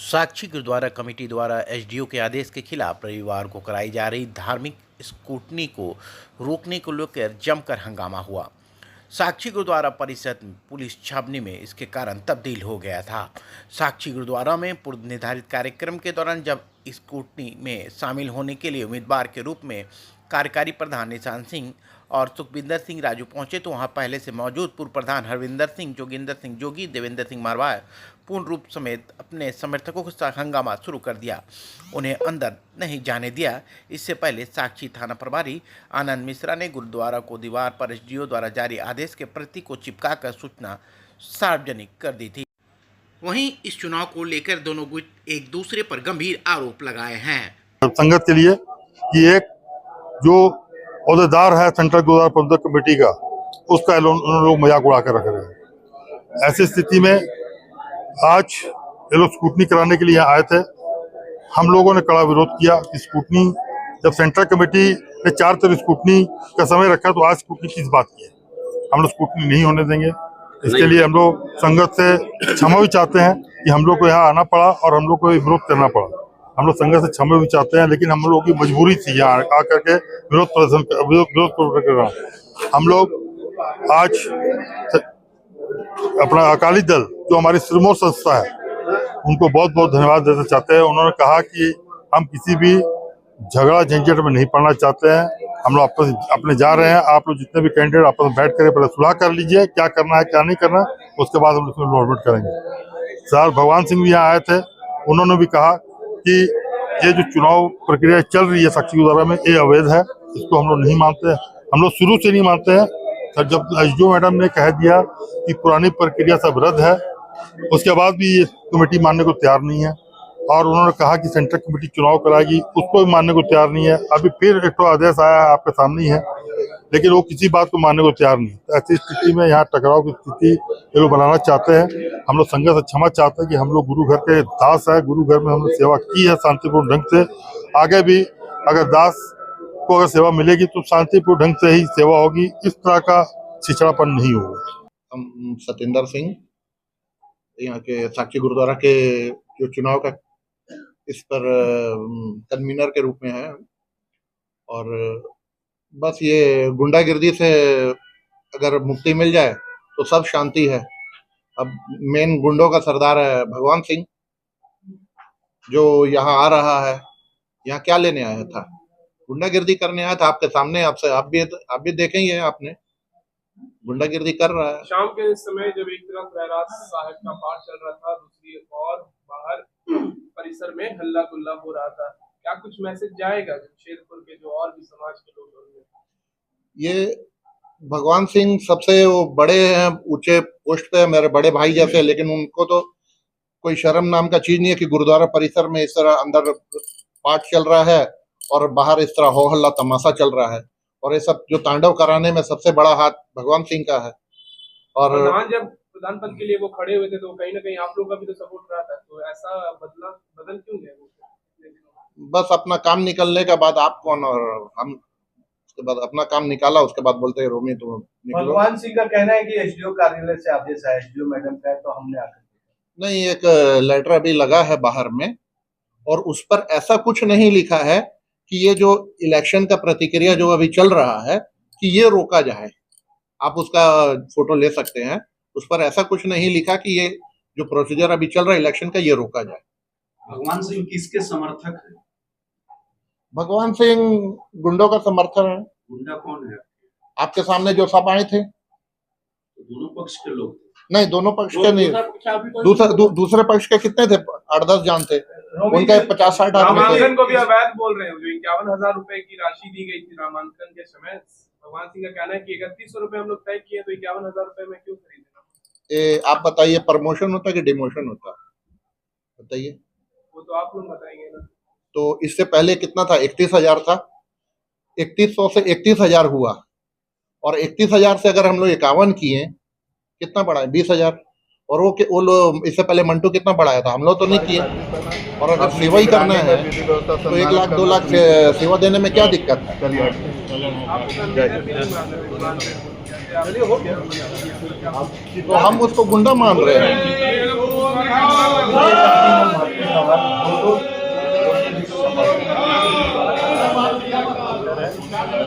साक्षी gurdwara committee द्वारा SDO के आदेश के खिलाफ रविवार को कराई जा रही धार्मिक स्क्रूटनी को रोकने को लेकर जमकर हंगामा हुआ। साक्षी गुरुद्वारा परिषद पुलिस छावनी में इसके कारण तब्दील हो गया था। साक्षी गुरुद्वारा में पूर्व निर्धारित कार्यक्रम के दौरान जब स्क्रूटनी में शामिल होने के लिए उम्मीदवार के रूप में कार्यकारी प्रधान निशान सिंह और सुखविंदर सिंह राजू पहुंचे तो वहां पहले से मौजूद पूर्व प्रधान हरविंदर सिंह, जोगिंदर सिंह जोगी, देवेंद्र सिंह मारवाह पूर्ण रूप समेत अपने समर्थकों के साथ हंगामा शुरू कर दिया। उन्हें अंदर नहीं जाने दिया। इससे पहले साक्षी थाना प्रभारी आनंद मिश्रा ने गुरुद्वारा को दीवार पर एसडीओ द्वारा जारी आदेश के प्रति को चिपकाकर सूचना सार्वजनिक कर दी थी। वहीं इस चुनाव को लेकर दोनों गुट एक दूसरे पर गंभीर आरोप लगाए हैं। संगत के लिए कि एक जो ओहदेदार है सेंट्रल गुरुद्वारा प्रबंधक कमेटी का, उसका उन्होंने लोग मजाक उड़ा कर रख रहे हैं। ऐसी स्थिति में आज ये लोग स्क्रूटनी कराने के लिए यहाँ आए थे। हम लोगों ने कड़ा विरोध किया कि स्क्रूटनी, जब सेंट्रल कमेटी ने 4 तरह स्क्रूटनी का समय रखा तो आज स्क्रूटनी किस बात की है? हम लोग स्क्रूटनी नहीं होने देंगे। इसके लिए हम लोग संगत से क्षमा भी चाहते हैं कि हम लोग को यहाँ आना पड़ा और हम लोग को विरोध करना पड़ा। हम लोग संगत से क्षमा भी चाहते हैं, लेकिन हम लोगों की मजबूरी थी यहाँ आकर के विरोध प्रदर्शन कर रहा हूँ। हम लोग आज अपना अकाली दल जो हमारी सिरमौर संस्था है, उनको बहुत बहुत धन्यवाद देना चाहते हैं। उन्होंने कहा कि हम किसी भी झगड़ा झंझट में नहीं पड़ना चाहते हैं। हम लोग अपने जा रहे हैं। आप लोग जितने भी कैंडिडेट आपस में बैठ कर पहले सुलह कर लीजिए, क्या करना है क्या नहीं करना, उसके बाद हम उसमें इन्वॉल्वमेंट करेंगे। सर भगवान सिंह भी यहाँ आए थे, उन्होंने भी कहा कि ये जो चुनाव प्रक्रिया चल रही है साक्षी गुरुद्वारा में, ये अवैध है, इसको हम लोग नहीं मानते। हम लोग शुरू से नहीं मानते हैं। सर जब एसडीओ मैडम ने कह दिया कि पुरानी प्रक्रिया सब रद्द है, उसके बाद भी ये कमेटी मानने को तैयार नहीं है। और उन्होंने कहा कि सेंट्रल कमेटी चुनाव कराएगी, उसको भी मानने को तैयार नहीं है। अभी फिर एक तो आदेश आया आपके सामने ही है, लेकिन वो किसी बात को मानने को तैयार नहीं। तो ऐसी स्थिति में यहाँ टकराव की स्थिति ये लोग बनाना चाहते हैं। हम लोग संगत से क्षमा चाहते हैं कि हम लोग गुरु घर के दास है, गुरु घर में हमने सेवा की है शांतिपूर्ण ढंग से। आगे भी अगर दास को अगर सेवा मिलेगी तो शांतिपूर्ण ढंग से ही सेवा होगी, इस तरह का छिछड़ापन नहीं होगा। हम सतेंद्र सिंह यहाँ के साक्षी गुरुद्वारा के जो चुनाव का इस पर कन्वीनर के रूप में है, और बस ये गुंडागिर्दी से अगर मुक्ति मिल जाए तो सब शांति है। अब मेन गुंडों का सरदार है भगवान सिंह, जो यहाँ आ रहा है। यहाँ क्या लेने आया था? गुंडागिर्दी करने आया था। आपके सामने, आपसे आप भी देखेंगे, आपने गुंडागिर्दी कर रहा है। शाम के समय जब एक तरफ रहराज साहब का पाठ चल रहा था, दूसरी ओर बाहर परिसर में हल्ला गुल्ला हो रहा था, क्या कुछ मैसेज जाएगा जमशेदपुर के जो और भी समाज के लोग होंगे? ये भगवान सिंह सबसे वो बड़े हैं, ऊंचे पोस्ट पे, मेरे बड़े भाई जैसे, लेकिन उनको तो कोई शर्म नाम का चीज नहीं है कि गुरुद्वारा परिसर में इस तरह अंदर पाठ चल रहा है और बाहर इस तरह हो हल्ला तमाशा चल रहा है। और ये सब जो तांडव कराने में सबसे बड़ा हाथ भगवान सिंह का है। और जब प्रधान पद के लिए वो खड़े हुए थे तो कहीं ना कहीं आप लोग का भी तो सपोर्ट रहा था, तो ऐसा बदल क्यों गया? बस अपना काम निकलने के बाद आप कौन और हम, उसके बाद अपना काम निकाला, उसके बाद बोलते हैं रोमी तो निकलो। भगवान सिंह का कहना है कि एसडीओ कार्यालय से आदेश आया, एसडीओ मैडम का, तो हमने आकर नहीं, एक लेटर अभी लगा है बाहर में, और उस पर ऐसा कुछ नहीं लिखा है कि ये जो इलेक्शन का प्रतिक्रिया जो अभी चल रहा है कि ये रोका जाए। आप उसका फोटो ले सकते हैं। उस पर ऐसा कुछ नहीं लिखा कि ये जो प्रोसीजर अभी चल रहा है इलेक्शन का, ये रोका जाए। भगवान सिंह किसके समर्थक है? भगवान सिंह गुंडों का समर्थन है। गुंडा कौन है? आपके सामने जो सब आए थे, दोनों पक्ष के लोग? नहीं, दोनों पक्ष के नहीं, दूसरे पक्ष के कितने थे? 8-10 जान थे, उनका 50-60 आदमी थे। रामांकन को भी अवैध बोल रहे हैं। जो 51,000 रुपए की राशि दी गई थी रामांकन के समय, भगवान सिंह का कहना है कि 3100 रुपए हम लोग तय किए तो 51,000 रुपए में क्यों खरीदना? आप बताइए, प्रमोशन होता है कि डिमोशन होता है? बताइए। वो तो आप लोग बताएंगे ना। तो इससे पहले कितना था? 31,000 था। 3100 से 31,000 हुआ, और 31,000 से अगर हम लोग 51 किए, कितना बढ़ा है? 20,000। और वो लोग इससे पहले मंटू कितना बढ़ाया था? हम लोग तो नहीं किए। और अगर सेवा ही करना है तो 1 लाख 2 लाख सेवा देने में क्या दिक्कत है? तो हम उसको गुंडा मान रहे हैं। और